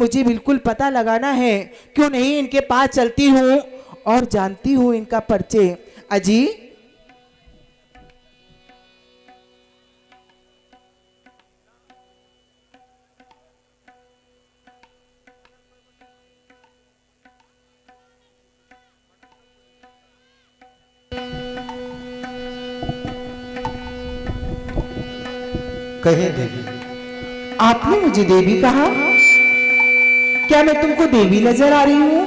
मुझे बिल्कुल पता लगाना है, क्यों नहीं इनके पास चलती हूँ और जानती हूँ इनका परिचय। अजी कहे देवी। आपने मुझे देवी कहा, क्या मैं तुमको देवी नजर आ रही हूँ?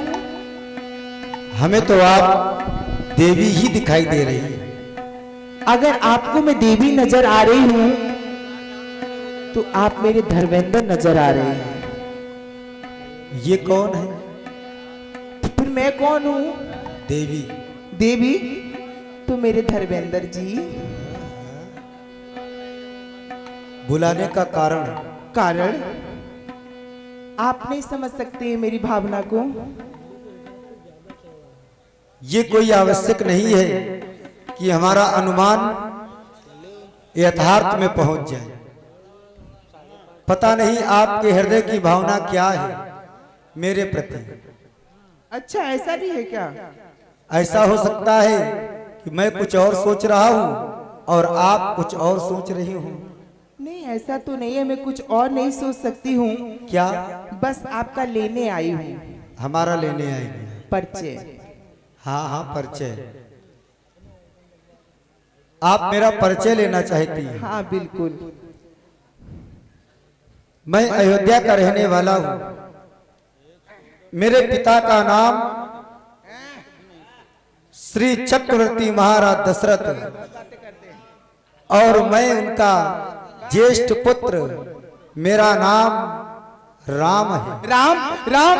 हमें तो आप देवी ही दिखाई दे रही है। अगर आपको मैं देवी नजर आ रही हूँ तो आप मेरे धर्मेंद्र नजर आ रहे हैं। ये कौन है? तो फिर मैं कौन हूँ? देवी। देवी तो मेरे धर्मेंद्र जी। बुलाने का कारण? कारण आप नहीं समझ सकते मेरी भावना को। ये कोई आवश्यक नहीं है कि हमारा अनुमान यथार्थ में पहुंच जाए। पता नहीं आपके हृदय की भावना क्या है मेरे प्रति। अच्छा ऐसा भी है क्या? ऐसा हो सकता है कि मैं कुछ और सोच रहा हूं और आप कुछ और सोच रही हो। नहीं ऐसा तो नहीं है, मैं कुछ और नहीं सोच सकती हूँ। क्या? बस आपका लेने आई हूँ। हमारा लेने आएंगे? परिचय। हाँ हाँ परिचय। आप मेरा परिचय लेना चाहती हैं? हाँ बिल्कुल। मैं अयोध्या का रहने वाला हूँ। मेरे पिता का नाम श्री चक्रवर्ती महाराज दशरथ और मैं उनका ज्येष्ठ पुत्र। मेरा नाम राम है। राम राम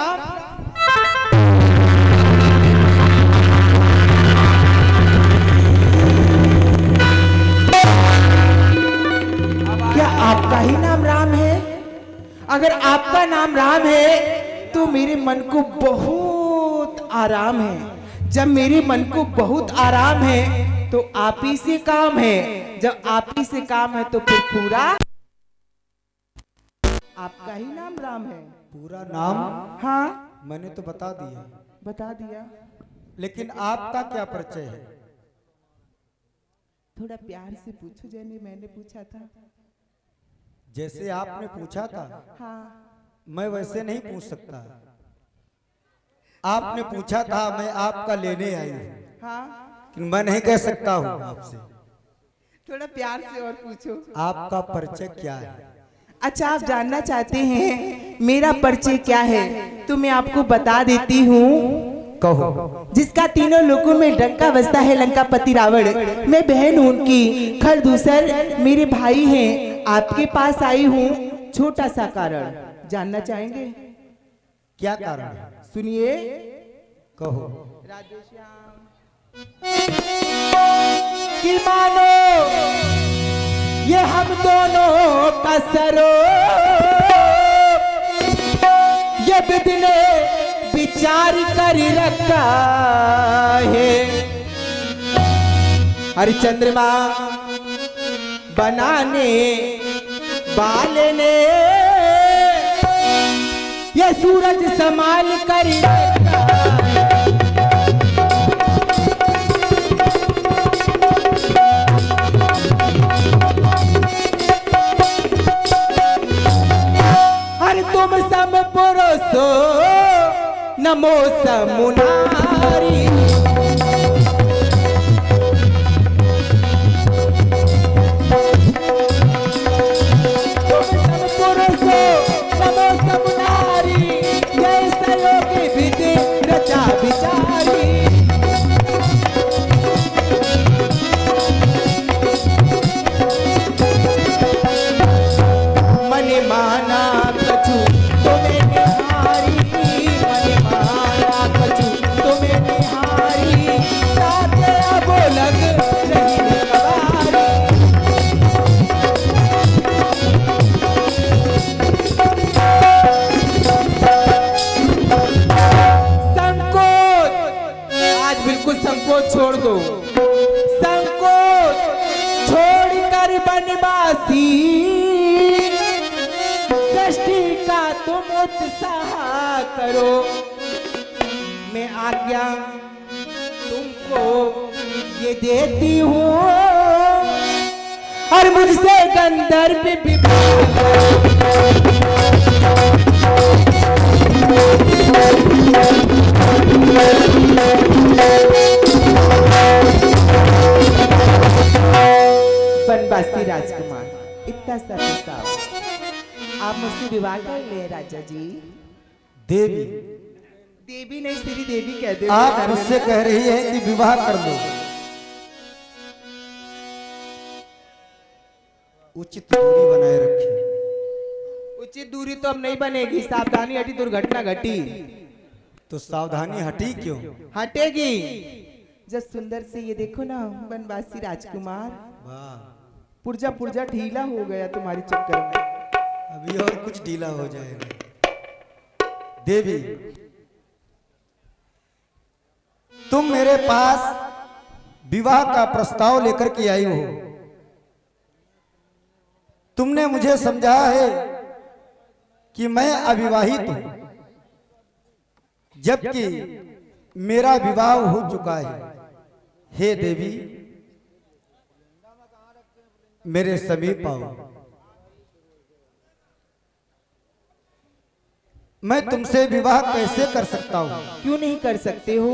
क्या आपका ही नाम राम है? अगर आपका नाम राम है तो मेरे मन को बहुत आराम है। जब मेरे मन को बहुत आराम है तो आप ही से काम है। जब आप ही से काम है तो फिर पूरा आपका ही नाम राम है। पूरा नाम? हाँ मैंने तो बता दिया। बता दिया। लेकिन आपका क्या परिचय है? थोड़ा प्यार से पूछो, जैसे मैंने पूछा था। जैसे आपने पूछा था हाँ मैं वैसे नहीं पूछ सकता। आपने पूछा था मैं आपका लेने आई हूँ। हाँ मैं नहीं कह सकता हूँ आपसे। थोड़ा प्यार से और पूछो। आपका परिचय क्या है? अच्छा आप जानना चाहते हैं मेरा परिचय क्या है तो मैं आपको बता देती हूँ। कहो। जिसका तीनों लोगों में डंका बजता है लंकापति रावण, मैं बहन हूँ उनकी। खरदूसर मेरे भाई हैं। आपके पास आई हूँ छोटा सा कारण जानना चाहेंगे? क्या कारण है? सुनिए। कहो। कि मानो ये हम दोनों का सरो ये बिदने विचार कर रखा है। हर चंद्रमा बनाने वाले ने ये सूरज संभाल कर रखा है। तुम सम पुरुषो नमो समुनारी। तुम सम पुरुषो नमो समुनारी। जय सयोगी विधि रचा विचारी। मने माना कछु तुम्हें निहारी। मने माना कछु तुम्हें निहारी। तुम उत्साह करो, मैं आज्ञा तुमको ये देती हूँ, और मुझसे गंधर्व बनवासी राजकुमार, इतना सा प्रस्ताव आप मुझसे विवाह कर ले राजा जी। देवी, देवी नहीं श्री देवी कह दे। आप मुझसे कह रही है कि विवाह कर लो। उचित दूरी बनाए रखिए। उचित दूरी तो अब नहीं बनेगी, सावधानी हटी दुर्घटना घटी। तो सावधानी हटी क्यों? हटेगी जब सुंदर से ये देखो ना बनवासी राजकुमार, वाह, पुर्जा पुर्जा ढीला हो गया तुम्हारे चक्कर में। अभी और कुछ ढीला हो जाएगा। देवी, तुम मेरे पास विवाह का प्रस्ताव लेकर के आई हो। तुमने मुझे समझाया है कि मैं अविवाहित हूं, जबकि मेरा विवाह हो चुका है। हे देवी, मेरे समीप आओ। मैं तुमसे विवाह कैसे कर सकता हूं? क्यों नहीं कर सकते हो?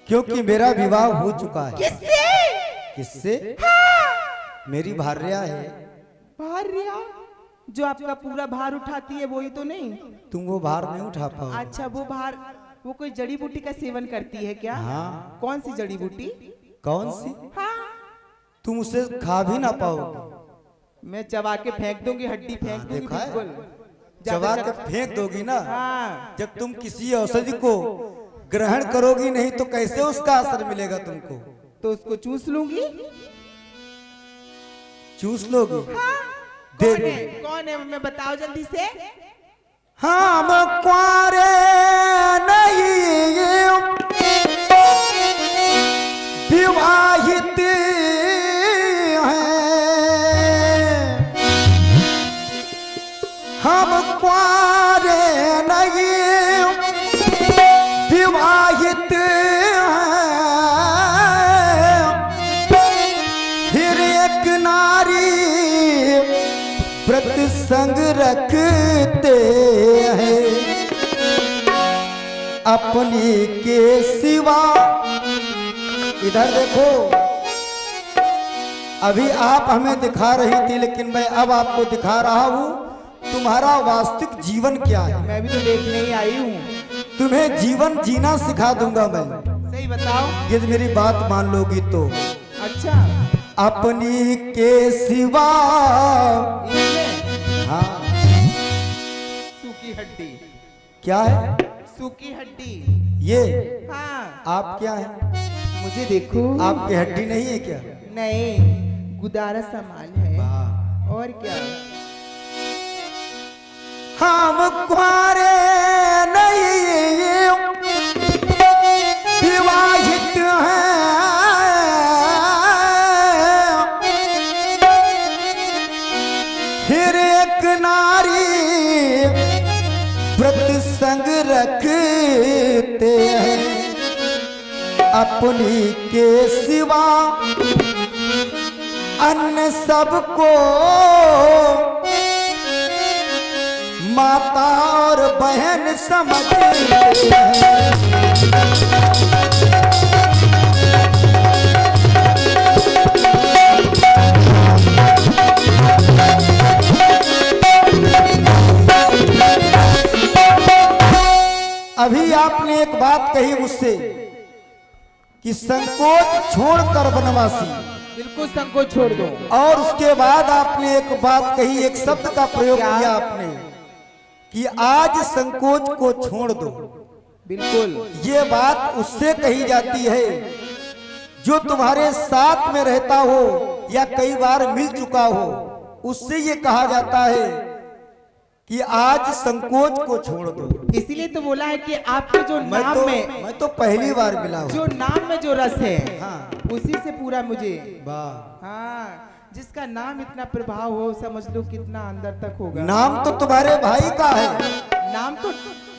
क्योंकि मेरा विवाह हो चुका है। किससे? किससे? मेरी भार्या है। भार्या? जो आपका पूरा भार उठाती है वही तो नहीं? तुम वो भार नहीं उठा पाओ। अच्छा, वो भार, वो कोई जड़ी बूटी का सेवन करती है क्या? हाँ। कौन सी जड़ी बूटी? कौन सी? हाँ। तुम उसे खा भी ना पाओगे। मैं चबा के फेंक दूंगी, हड्डी फेंक दूंगी देखा है? बिल्कुल। चबा के फेंक दोगी ना। हाँ। जब तुम किसी औषधि को ग्रहण करोगी नहीं तो कैसे उसका असर मिलेगा तुमको? तो उसको चूस लूंगी। चूस लोगी? हाँ। कौन है? कौन है? मैं बताओ जल्दी से। हम कुंवारे नहीं विवाहित हैं, हम कुंवारे नहीं विवाहित हैं, फिर एक नारी व्रत संग रखते हैं, अपनी के सिवा। इधर देखो, अभी आप हमें दिखा रही थी, लेकिन मैं अब आपको दिखा रहा हूं तुम्हारा वास्तविक जीवन क्या है। मैं भी तो देखने ही आई हूँ। तुम्हें जीवन जीना सिखा दूंगा मैं। सही बताओ। यदि मेरी बात मान लोगी तो। अच्छा। अपनी के सिवा। इसमें हाँ, सूखी हड्डी। क्या है? सूखी हड्डी। ये हाँ। आप क्या है? मुझे देखो। आपकी हड्डी नहीं है क्या? नहीं, गुदारा सामान है। वाह। और क्या? हम कुंवारे नहीं विवाहित हैं, फिर एक नारी व्रत संग रखते हैं, अपनी के सिवा अन्य सबको माता और बहन समझते हैं। अभी आपने एक बात कही मुझसे कि संकोच छोड़कर बनवासी। बिल्कुल संकोच छोड़ दो। और उसके बाद आपने एक बात कही, एक शब्द का प्रयोग किया आपने कि आज संकोच को छोड़ दो। बिल्कुल। ये बात उससे कही जाती है जो तुम्हारे साथ में रहता हो या कई बार मिल चुका हो, उससे ये कहा जाता है कि आज संकोच को छोड़ दो। इसीलिए तो बोला है कि आपके जो नाम में, मैं तो पहली बार मिला हूं। जो नाम में जो रस है, हाँ। उसी से पूरा मुझे। वाह। हाँ, जिसका नाम इतना प्रभाव हो, समझ लो कितना अंदर तक होगा। नाम तो तुम्हारे भाई का है, नाम तो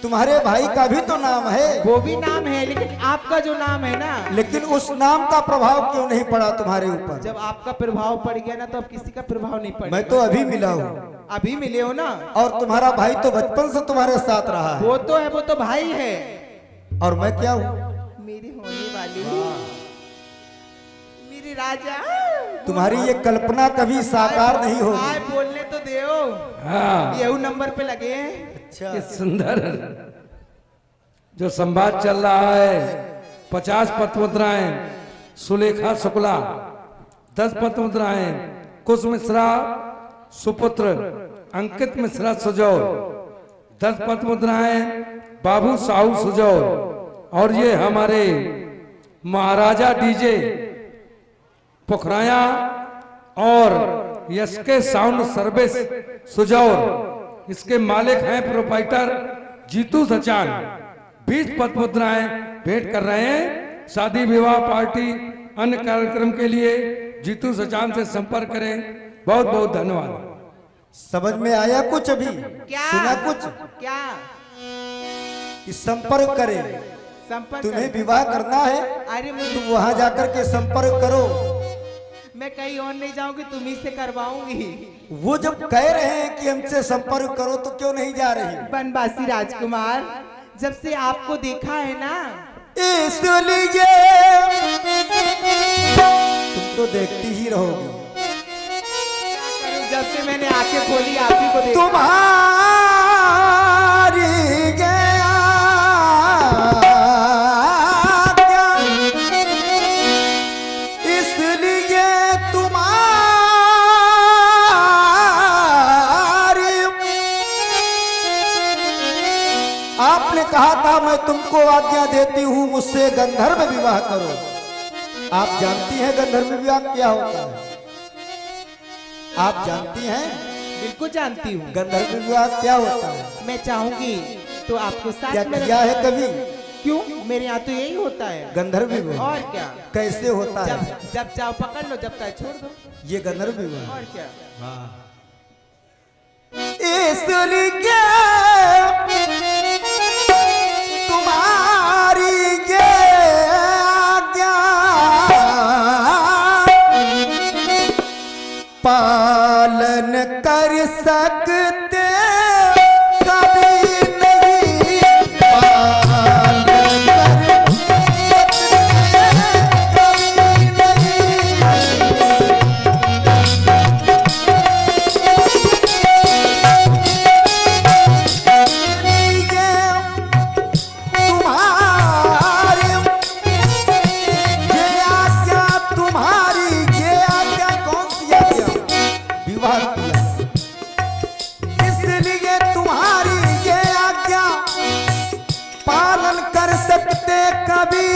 तुम्हारे भाई का भी तो नाम है, वो भी नाम है, लेकिन आपका जो नाम है ना, लेकिन उस नाम का प्रभाव क्यों नहीं पड़ा तुम्हारे ऊपर? जब आपका प्रभाव पड़ गया ना, तो अब किसी का प्रभाव नहीं पड़ा। मैं तो अभी मिला हूँ। अभी मिले हो ना? और तुम्हारा भाई तो बचपन से तुम्हारे साथ रहा है। वो तो है, वो तो भाई है। और मैं क्या हूँ? मेरी होने वाली मेरी राजा। तुम्हारी ये कल्पना कभी साकार नहीं होगी। आए बोलने तो दो। हाँ, यही नंबर पे लगे हैं। अच्छा, ये सुंदर जो संवाद चल रहा है, 50 पत्र-मुद्राएं सुलेखा शुक्ला, 10 पत्र-मुद्राएं कुश मिश्रा सुपुत्र अंकित मिश्रा सुजौर, 10 पत्र-मुद्राएं बाबू साहू सुजौर, और ये हमारे महाराजा डीजे पोखराया और यशके साउंड सर्विस सुजौर, इसके मालिक हैं प्रोपाइटर जीतू सचान। 20 पत्र-मुद्राएं भेंट कर रहे हैं। शादी विवाह पार्टी अन्य कार्यक्रम के लिए जीतू सचान से संपर्क करें। बहुत बहुत धन्यवाद। समझ में आया कुछ? अभी क्या सुना कुछ? क्या कि संपर्क करें, संपर्क तुम्हें कर- विवाह करना है, अरे मुझे, तुम वहां जाकर के संपर्क करो। मैं कहीं और नहीं जाऊंगी, तुम्ही से करवाऊंगी। वो जब कह रहे हैं कि हमसे संपर्क करो तो क्यों नहीं जा रही? बनवासी राजकुमार, जब से आपको देखा है ना, इसलिए तुम तो देखती ही रहोगी। जब से मैंने आंखें खोली आप ही को देखा। तुम्हारी गया इसलिए तुम्हारी, आपने कहा था मैं तुमको आज्ञा देती हूं मुझसे गंधर्व विवाह करो। आप जानती हैं गंधर्व विवाह क्या होता है? आप जानती हैं बिल्कुल जानती हूँ। गंधर्व विवाह क्या होता है? मैं चाहूंगी तो आपको क्या साथ में किया है कभी? क्यों, मेरे यहाँ तो यही होता है। गंधर्व विवाह और क्या, कैसे होता जब है? जब चाहो पकड़ लो, जब चाहे छोड़ दो। ये गंधर्व विवाह। और क्या, इसलिए तुम्हारी ये आज्ञा पालन कर सकते कभी नहीं, पालन कर सकते कभी तुम्हारी ये आज्ञा कौन सी आज्ञा? विवाह किया, इसलिए तुम्हारी ये आज्ञा पालन कर सकते कभी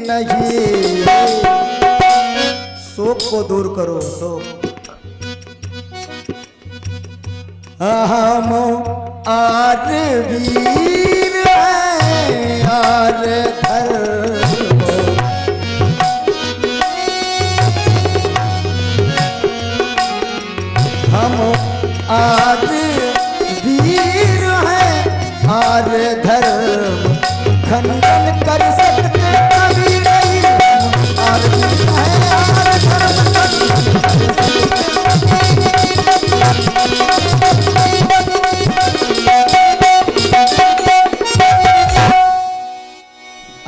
नहीं। शोक को दूर करो, शोक। हम आर वीर हैं, आर धर्म, हम आर वीर हैं, आर धर्म खंडन कर सकते कभी नहीं। आर वीर हैं, आर धर्म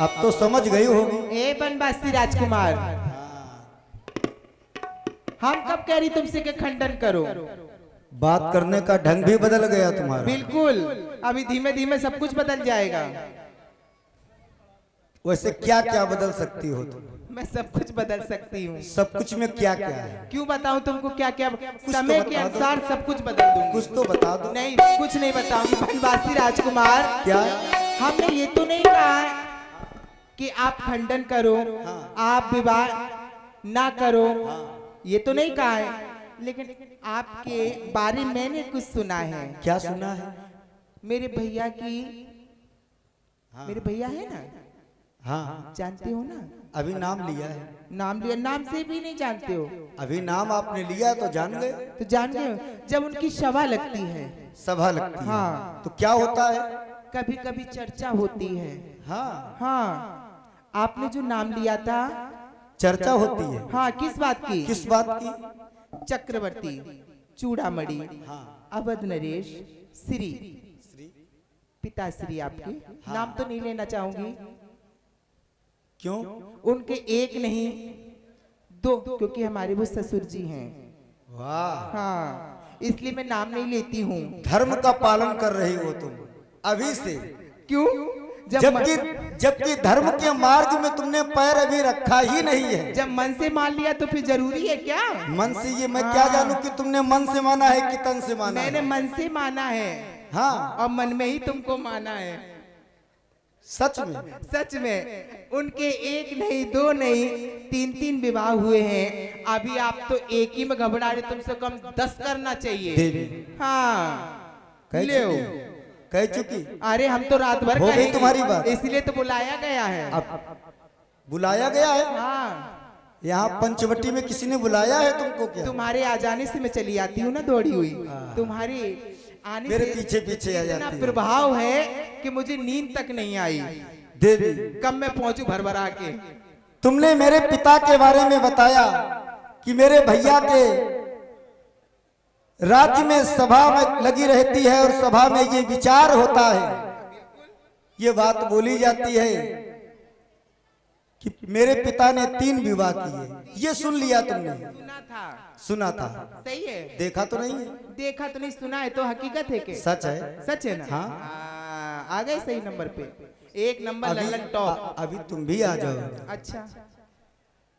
अब तो समझ गई होगी। ए बनवासी राजकुमार, हम कब कह रही तुमसे कि खंडन करो? बात करने का ढंग भी बदल गया तुम्हारा। बिल्कुल, अभी धीमे धीमे सब कुछ बदल जाएगा। वैसे क्या क्या बदल सकती हो तुम? मैं सब कुछ बदल सकती हूँ। सब कुछ में क्या क्या है? क्यों बताऊँ तुमको क्या क्या? तो समय के बता दो। अनुसार सब कुछ बदल दूंगी। कुछ तो बता दो। नहीं, कुछ नहीं बताऊंगी बनवासी राजकुमार। क्या? हमने ये तो नहीं कहा है कि आप खंडन करो, आप विवाह ना करो, ये तो नहीं कहा है, लेकिन आपके बारे में मैंने कुछ सुना है। क्या सुना है? मेरे भैया की, मेरे भैया है ना, हाँ, जानते हो ना? अभी नाम लिया है। नाम लिया, नाम से भी नहीं जानते हो? अभी नाम आपने लिया तो जान गए। तो जान गए हो? जब उनकी सभा लगती है, सभा लगती है हाँ। तो क्या होता है? कभी कभी चर्चा होती है। हाँ, हाँ, आपने जो नाम लिया था, चर्चा होती है। हाँ, किस बात की? किस बात की? चक्रवर्ती, चूड़ामणि, हाँ, अवध नरेश, श्री, पिताश्री आपके। नाम तो नहीं लेना चाहूंगी। क्यों? उनके एक नहीं दो, क्योंकि हमारे वो ससुर जी हैं। वाह, हाँ, इसलिए मैं नाम नहीं लेती हूँ। धर्म का पालन कर रही हो तुम अभी से। क्यों? जबकि धर्म के मार्ग में तुमने पैर अभी रखा ही नहीं है। जब मन से मान लिया तो फिर जरूरी है क्या? मन से ये मैं क्या जानूं कि तुमने मन से माना है कि तन से माना मैंने है? मन से माना है। हाँ, और मन में ही तुमको माना है। सच में? सच में। उनके एक नहीं, दो नहीं, तीन तीन विवाह हुए हैं। अभी आप तो एक ही में घबरा रहे, तुमसे कम 10 करना चाहिए। देवी हाँ, कह ले कह चुकी। अरे हम तो रात भर हो गई कहेंगे, तुम्हारी बात। इसलिए तो बुलाया गया है। अब बुलाया गया है? हाँ, यहाँ पंचवटी में किसी ने बुलाया है तुमको क्या? तुम्हारे आ जाने से मैं चली आती हूँ ना, दौड़ी हुई। तुम्हारे आने मेरे से पीछे पीछे आ इतना जाती है। प्रभाव है कि मुझे नींद तक नहीं आई। देवी, कब मैं पहुंचू भरभरा के। तुमने मेरे पिता के बारे में बताया कि मेरे भैया के राज्य में सभा में लगी रहती है और सभा में ये विचार होता है, ये बात बोली जाती है कि मेरे पिता ने 3 विवाह किए। ये सुन लिया तुमने? सुना था। सुना था। सही है। देखा तो नहीं है? देखा तो नहीं, सुना है तो हकीकत है के? सच है। सच है ना? हाँ। आ गए सही नंबर पे। एक नंबर लल्लन टॉप। अभी तुम भी आ जाओ। अच्छा,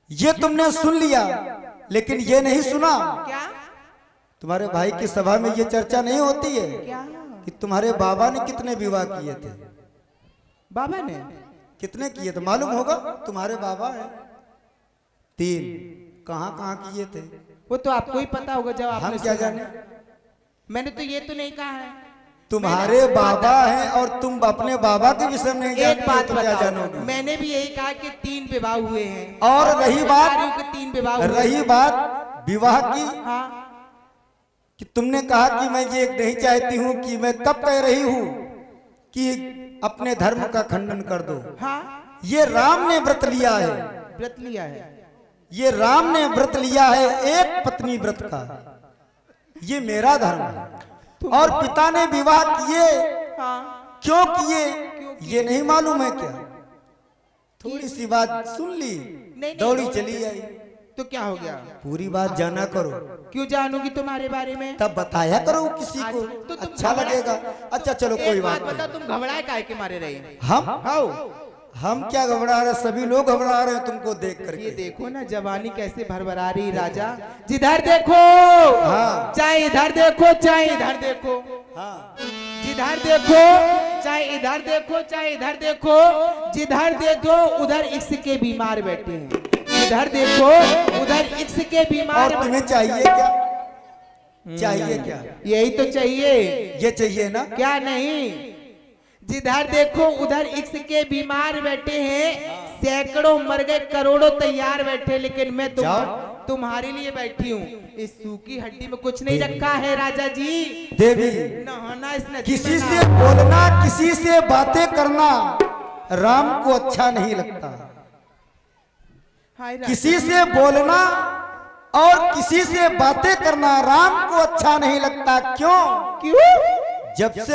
ये तुमने सुन लिया, लेकिन ये नहीं सुना क्या? तुम्हारे भाई की सभा में ये चर्चा नहीं होती है क्या? कि तुम्हारे बाबा ने कितने विवाह किए थे? बाबा ने कितने किए थे मालूम होगा? तुम्हारे बाबा है 3। कहाँ कहाँ किए थे? वो तो आपको ही पता होगा जब आपने हम क्या सुना। जाने? मैंने तो ये तो नहीं कहा है। तुम्हारे बाबा हैं और तुम अपने बाबा के विषय में नहीं एक जानते बात तो क्या बताओ, जानोगे? मैंने भी यही कहा कि 3 विवाह हुए हैं। और रही बात, 3 विवाह हुए। रही बात विवाह की, हाँ, कि तुमने कहा कि मैं ये नहीं चाहती हूँ, कि मैं कब कह रही हूँ कि अपने धर्म का खंडन कर दो। हाँ, ये राम ने व्रत लिया है। व्रत लिया है। ये राम ने व्रत लिया है एक पत्नी व्रत का। ये मेरा धर्म है। और पिता ने विवाह किए, हाँ, क्यों किए ये नहीं मालूम है क्या? थोड़ी सी बात सुन ली, नहीं, दौड़ी चली आई। तो क्या हो गया? पूरी बात जाना करो, क्यों जानूंगी तुम्हारे बारे में? तब बताया करो किसी को, तो तुम अच्छा लगेगा। अच्छा चलो कोई एक बात बात बताओ, नहीं। तुम घबराए काहे के मारे रहे? हम क्या घबरा रहे? सभी लोग घबरा रहे हैं तुमको देख ये करके। देखो ना जवानी कैसे भरभरा रही राजा। जिधर देखो, हाँ। चाहे इधर देखो चाहे इधर देखो, हाँ, जिधर देखो चाहे इधर देखो चाहे इधर देखो, जिधर देखो उधर इश्क के बीमार बैठे हैं। इधर देखो उधर इश्क के बीमार। और तुम्हें चाहिए क्या? चाहिए क्या? यही तो चाहिए। ये चाहिए ना? क्या नहीं? जिधर देखो उधर इश्क के बीमार बैठे हैं। सैकड़ों मर गए, करोड़ों तैयार बैठे, लेकिन मैं तुम्हारे लिए बैठी हूँ। इस सूखी हड्डी में कुछ नहीं रखा है राजा जी। देवी, नहाना इस नदी किसी में से बोलना, किसी से बातें करना राम को अच्छा नहीं लगता। हाय राजा। किसी से बोलना और किसी से बातें करना राम को अच्छा नहीं लगता। क्यों? क्यों? जब से